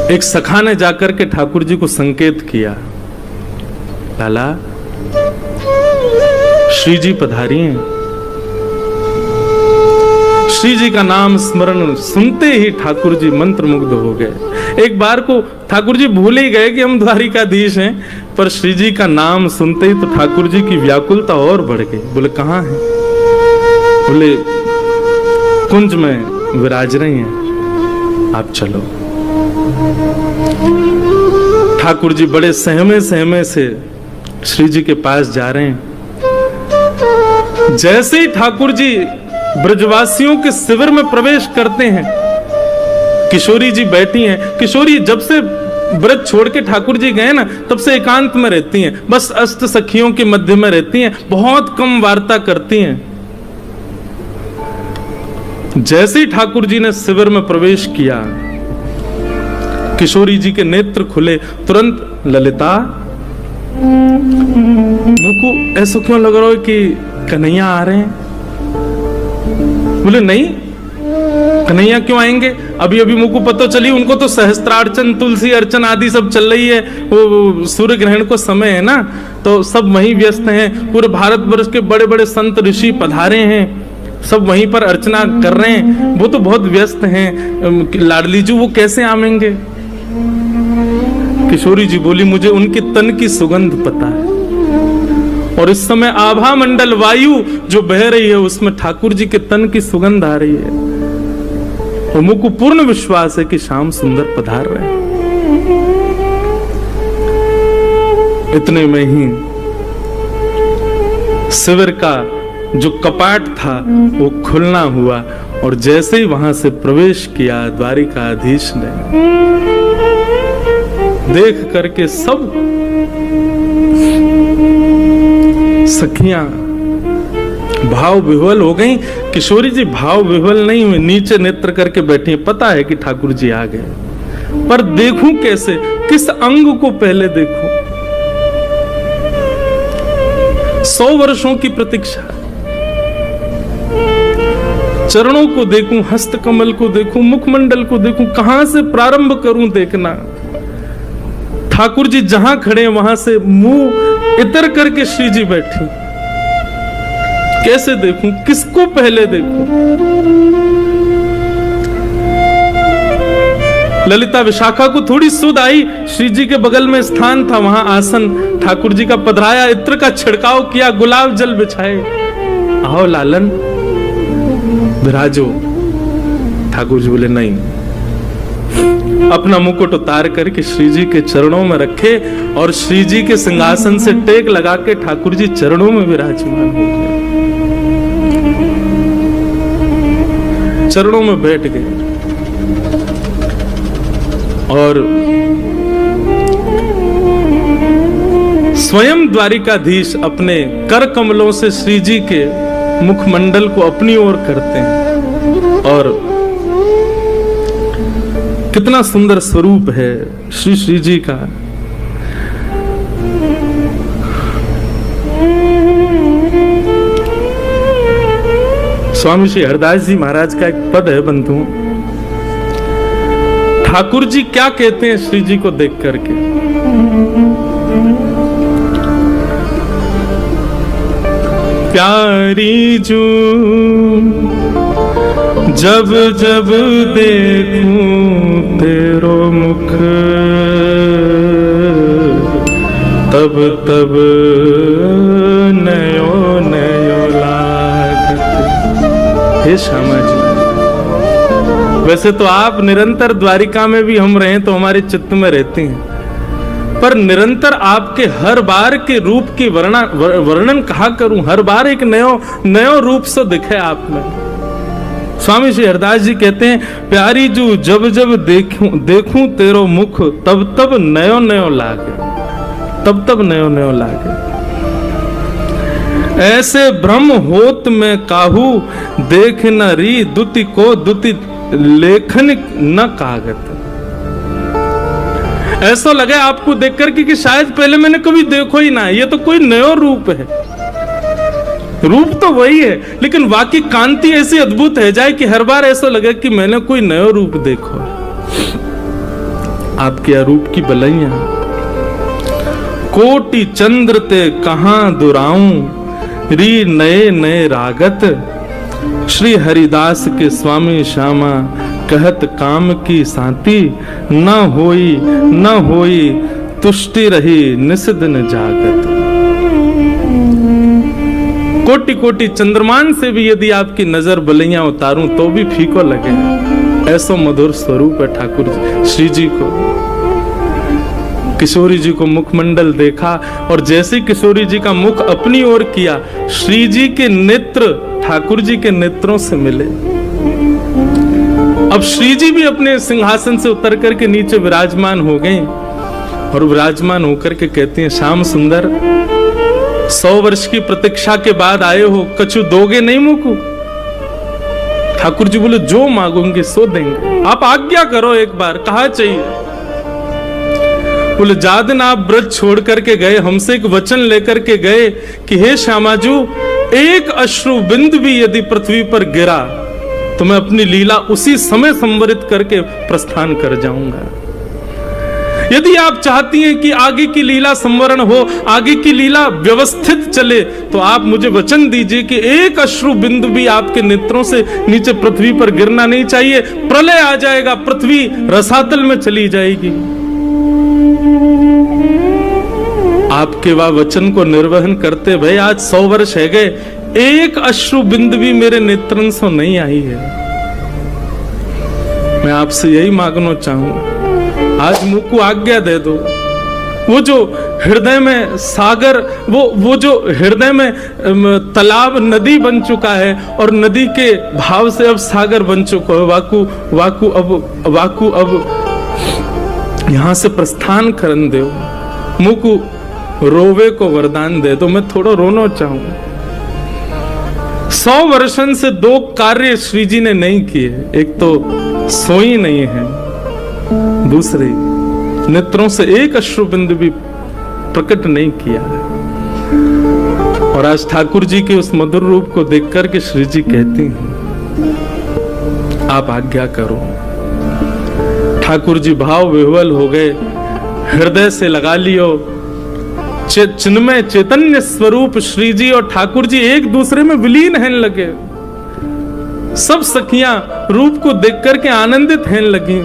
एक सखा ने जाकर के ठाकुर जी को संकेत किया, लाला श्री जी पधारी हैं। श्री जी का नाम स्मरण सुनते ही ठाकुर जी मंत्रमुग्ध हो गए। एक बार को ठाकुर जी भूल ही गए कि हम द्वारिकाधीश हैं, पर श्री जी का नाम सुनते ही तो ठाकुर जी की व्याकुलता और बढ़ गई। बोले कहाँ हैं? बोले कुंज में विराज रही हैं, आप चलो। ठाकुर जी बड़े सहमे सहमे से श्री जी के पास जा रहे हैं। जैसे ही ठाकुर जी ब्रजवासियों के शिविर में प्रवेश करते हैं, किशोरी जी बैठी हैं। किशोरी जब से ब्रज छोड़ के ठाकुर जी गए ना, तब से एकांत में रहती हैं, बस अष्ट सखियों के मध्य में रहती हैं, बहुत कम वार्ता करती हैं। जैसे ही ठाकुर जी ने शिविर में प्रवेश किया, किशोरी जी के नेत्र खुले। तुरंत ललिता, मुझको ऐसा क्यों लग रहा है कि कन्हैया आ रहे हैं? बोले नहीं, कन्हैया क्यों आएंगे? अभी अभी मुझको पता चली, उनको तो सहस्त्रार्चन, तुलसी अर्चन आदि सब चल रही है। वो सूर्य ग्रहण को समय है ना, तो सब वहीं व्यस्त हैं। पूरे भारतवर्ष के बड़े बड़े संत ऋषि पधारे हैं, सब वहीं पर अर्चना कर रहे हैं। वो तो बहुत व्यस्त हैं, लाडली जी वो कैसे आवेंगे? किशोरी जी बोली, मुझे उनके तन की सुगंध पता है, और इस समय आभा मंडल वायु जो बह रही है उसमें ठाकुर जी के तन की सुगंध आ रही है, और मुझको पूर्ण विश्वास है कि श्याम सुंदर पधार रहे हैं। इतने में ही शिविर का जो कपाट था वो खुलना हुआ, और जैसे ही वहां से प्रवेश किया द्वारिकाधीश ने, देख करके सब सखियां भाव विह्वल हो गई। किशोरी जी भाव विह्वल नहीं हुई, नीचे नेत्र करके बैठी। पता है कि ठाकुर जी आ गए, पर देखूं कैसे, किस अंग को पहले देखूं? 100 वर्षों की प्रतीक्षा। चरणों को देखूं, हस्त कमल को देखूं, मुखमंडल को देखूं, कहां से प्रारंभ करूं देखना? ठाकुर जी जहां खड़े वहां से मुंह इतर करके श्री जी बैठी। कैसे देखूं, किसको पहले देखूं? ललिता विशाखा को थोड़ी सुध आई, श्री जी के बगल में स्थान था, वहां आसन ठाकुर जी का पधराया, इत्र का छिड़काव किया, गुलाब जल बिछाए। आओ लालन विराजो। ठाकुर जी बोले नहीं। अपना मुकुट उतार करके श्री जी के चरणों में रखे, और श्री जी के सिंहासन से टेक लगा के ठाकुर जी चरणों में विराजमान हो गए, चरणों में बैठ गए। और स्वयं द्वारिकाधीश अपने कर कमलों से श्री जी के मुखमंडल को अपनी ओर करते हैं, और कितना सुंदर स्वरूप है श्री जी का। स्वामी श्री हरदास जी महाराज का एक पद है बंधु, ठाकुर जी क्या कहते हैं श्री जी को देख करके? प्यारी जू जब जब देखूं तेरो मुख, तब तब नयो नयो लागत। हे श्यामा जी, वैसे तो आप निरंतर द्वारिका में भी हम रहें तो हमारे चित्त में रहते हैं, पर निरंतर आपके हर बार के रूप की वर्णन कहा करूं? हर बार एक नयो रूप से दिखे आप में। स्वामी श्री हरदास जी कहते हैं, प्यारी जू जब जब देखूं तेरो मुख, तब तब नयो नयो लागे, तब तब नयो नयो लागे। ऐसे भ्रम होत में काहू, देख न री दुति को दुति लेखन न कागत। ऐसा लगे आपको देखकर कि शायद पहले मैंने कभी देखो ही ना, ये तो कोई नयो रूप है। रूप तो वही है, लेकिन वाकई कांति ऐसी अद्भुत है जाए कि हर बार ऐसा लगे कि मैंने कोई नयो रूप देखो। आपके अरूप की बलैया। कोटि चंद्र ते कहां दुराऊं, री नए नए रागत। श्री हरिदास के स्वामी श्यामा, कहत काम की साथी। न होई तुष्टि रही निस दिन जागत। कोटि कोटि चंद्रमान से भी यदि आपकी नजर बलैया उतारूं तो भी फीको लगे, ऐसा मधुर स्वरूप है ठाकुर जी। श्री जी को, किशोरी जी को मुखमंडल देखा और जैसे किशोरी जी का मुख अपनी ओर किया, श्री जी के नेत्र ठाकुर जी के नेत्रों से मिले। अब श्री जी भी अपने सिंहासन से उतर करके नीचे विराजमान हो गए और विराजमान होकर के कहती हैं, श्याम सुंदर, 100 वर्ष की प्रतीक्षा के बाद आए हो, कछु दोगे नहीं मुझको? ठाकुर जी बोले, जो मांगोगे सो देंगे, आप आज्ञा करो एक बार, कहा चाहिए? बोले, जादिन आप ब्रज छोड़ करके गए, हमसे एक वचन लेकर के गए कि हे श्यामाजू, एक अश्रु बिंदु भी यदि पृथ्वी पर गिरा तो मैं अपनी लीला उसी समय संवरित करके प्रस्थान कर जाऊंगा। यदि आप चाहती हैं कि आगे की लीला संवरण हो, आगे की लीला व्यवस्थित चले, तो आप मुझे वचन दीजिए कि एक अश्रु बिंदु भी आपके नेत्रों से नीचे पृथ्वी पर गिरना नहीं चाहिए। प्रलय आ जाएगा, पृथ्वी रसातल में चली जाएगी। आपके वह वचन को निर्वहन करते भई आज 100 वर्ष है गए, एक अश्रु बिंदु भी मेरे नेत्रन से नहीं आई है। मैं आपसे यही मांगना चाहूंगा, आज मुझ को आज्ञा दे दो। वो जो हृदय में सागर, वो जो हृदय में तालाब नदी बन चुका है और नदी के भाव से अब सागर बन चुका है, वाकु अब यहां से प्रस्थान करन दो। मुझ को रोवे को वरदान दे दो, मैं थोड़ा रोना चाहूंगा। 100 वर्षन से 2 कार्य श्री जी ने नहीं किए, एक तो सोई नहीं है, दूसरी नेत्रों से एक अश्रु बिंदु भी प्रकट नहीं किया है। और आज ठाकुर जी के उस मधुर रूप को देख करके श्री जी कहती हैं, आप आज्ञा करो। ठाकुर जी भाव विह्वल हो गए, हृदय से लगा लियो। चिन्मय चैतन्य स्वरूप श्री जी और ठाकुर जी एक दूसरे में विलीन हैं लगे। सब सखियां रूप को देख करके आनंदित हैं लगी।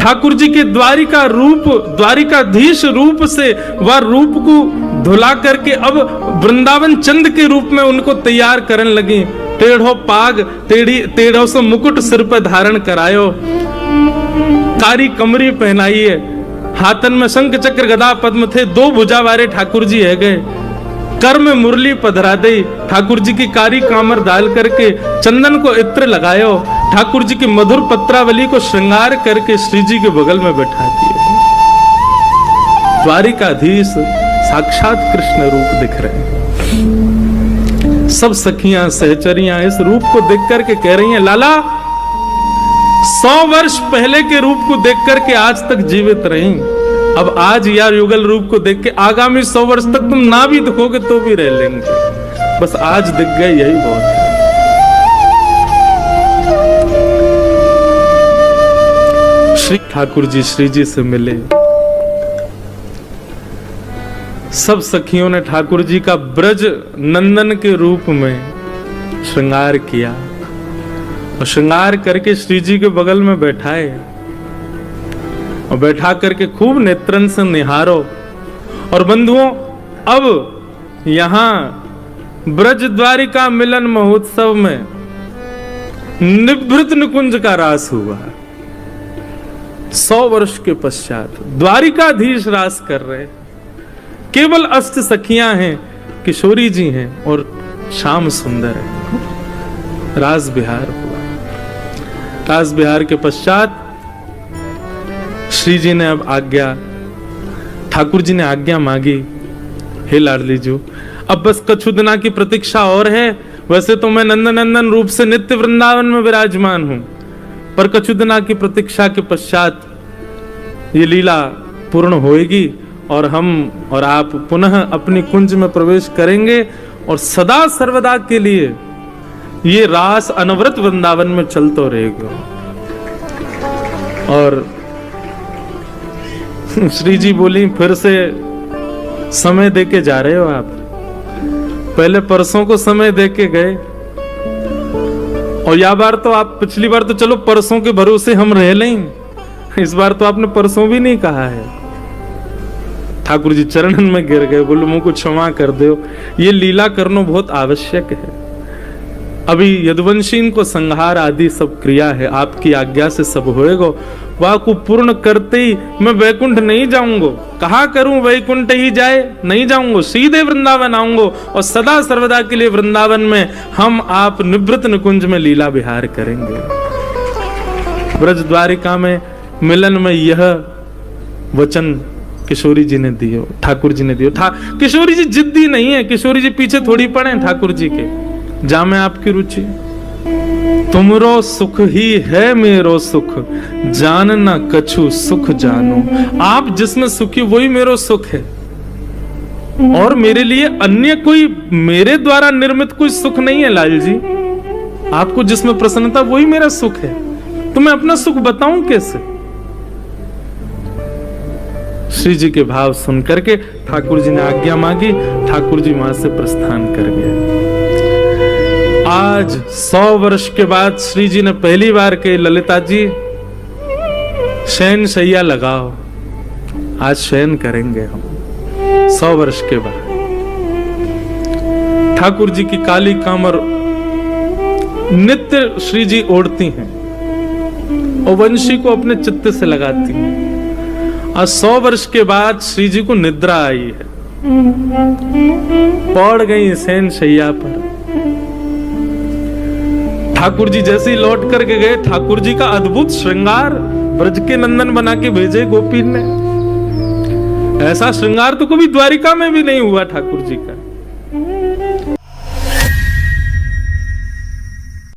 ठाकुर जी के द्वारिका रूप, द्वारिकाधीश रूप से वह रूप को धुला करके अब वृंदावन चंद के रूप में उनको तैयार करने लगी। टेढ़ो पाग, टेढ़ो से मुकुट सिर पर धारण करायो, कारी कमरी पहनाइए, हाथन में शंख चक्र गदा पद्म थे, 2 भुजा वाले ठाकुर जी है गए। कर में मुरली पधरा दे, ठाकुर जी की कारी कामर डाल करके चंदन को इत्र लगायो, ठाकुर जी की मधुर पत्रावली को श्रृंगार करके श्री जी के बगल में बैठा दिए। द्वारिकाधीश साक्षात कृष्ण रूप दिख रहे हैं। सब सखियां सहचरियां इस रूप को देख करके कह रही हैं, लाला 100 वर्ष पहले के रूप को देख करके आज तक जीवित रही, अब आज यार युगल रूप को देख के आगामी 100 वर्ष तक तुम ना भी दिखोगे तो भी रह लेंगे, बस आज दिख गए यही बहुत है। श्री ठाकुर जी श्री जी से मिले। सब सखियों ने ठाकुर जी का ब्रज नंदन के रूप में श्रृंगार किया और श्रृंगार करके श्री जी के बगल में बैठाए और बैठा करके खूब नेत्रन से निहारो। और बंधुओं, अब यहां ब्रज द्वारिका मिलन महोत्सव में निभृत निकुंज का रास हुआ। 100 वर्ष के पश्चात द्वारिकाधीश रास कर रहे। केवल अष्ट सखियां हैं, किशोरी जी हैं और श्याम सुंदर है। रास बिहार हुआ। रास बिहार के पश्चात श्री जी ने अब आज्ञा, ठाकुर जी ने आज्ञा मांगी, हे लाडली जो, अब बस कछु दिना की प्रतीक्षा और है। वैसे तो मैं नंदन रूप से नित्य वृंदावन में विराजमान हूं, पर कछु दिना की प्रतीक्षा के पश्चात ये लीला पूर्ण होएगी और हम और आप पुनः अपनी कुंज में प्रवेश करेंगे और सदा सर्वदा के लिए ये रास अनवरत वृंदावन में चलता रहेगा। और श्री जी बोली, फिर से समय देके जा रहे हो आप? पहले परसों को समय देके गए, और या बार तो आप, पिछली बार तो चलो परसों के भरोसे हम रह लें, इस बार तो आपने परसों भी नहीं कहा है। ठाकुर जी चरणन में गिर गए, बोलो मुझको क्षमा कर दो, ये लीला करना बहुत आवश्यक है। अभी यदुवंशी को संहार आदि सब क्रिया है, आपकी आज्ञा से सब होएगा। वह को पूर्ण करते ही मैं वैकुंठ नहीं जाऊंगा। कहा करूं वैकुंठ ही जाए, नहीं जाऊंगा, सीधे वृंदावन आऊंगा, और सदा सर्वदा के लिए वृंदावन में हम आप निवृत्त निकुंज में लीला विहार करेंगे। ब्रज द्वारिका में मिलन में यह वचन किशोरी जी ने दियो, ठाकुर जी ने दियो। किशोरी जी जिद्दी नहीं है, किशोरी जी पीछे थोड़ी पड़े ठाकुर जी के, जा में आपकी रुचि। तुमरो सुख ही है मेरो सुख, जानना कछु सुख जानो। आप जिसमें सुखी वही मेरो सुख है, और मेरे लिए अन्य कोई मेरे द्वारा निर्मित कोई सुख नहीं है लाल जी। आपको जिसमें प्रसन्नता वही मेरा सुख है, तो मैं अपना सुख बताऊं कैसे? श्री जी के भाव सुन करके ठाकुर जी ने आज्ञा मांगी, ठाकुर जी वहां से प्रस्थान कर गए। आज 100 वर्ष के बाद श्री जी ने पहली बार कही, ललिता जी शयन शैया लगाओ, आज शयन करेंगे हम। 100 वर्ष के बाद ठाकुर जी की काली कामर नित्य श्री जी ओढ़ती हैं और वंशी को अपने चित्त से लगाती हैं। आज 100 वर्ष के बाद श्री जी को निद्रा आई है, पड़ गई शयन शैया पर। ठाकुर जी जैसे ही लौट करके गए, ठाकुर जी का अद्भुत श्रृंगार ब्रज के नंदन बना के भेजे गोपी ने। ऐसा श्रृंगार तो कभी द्वारिका में भी नहीं हुआ ठाकुर जी का।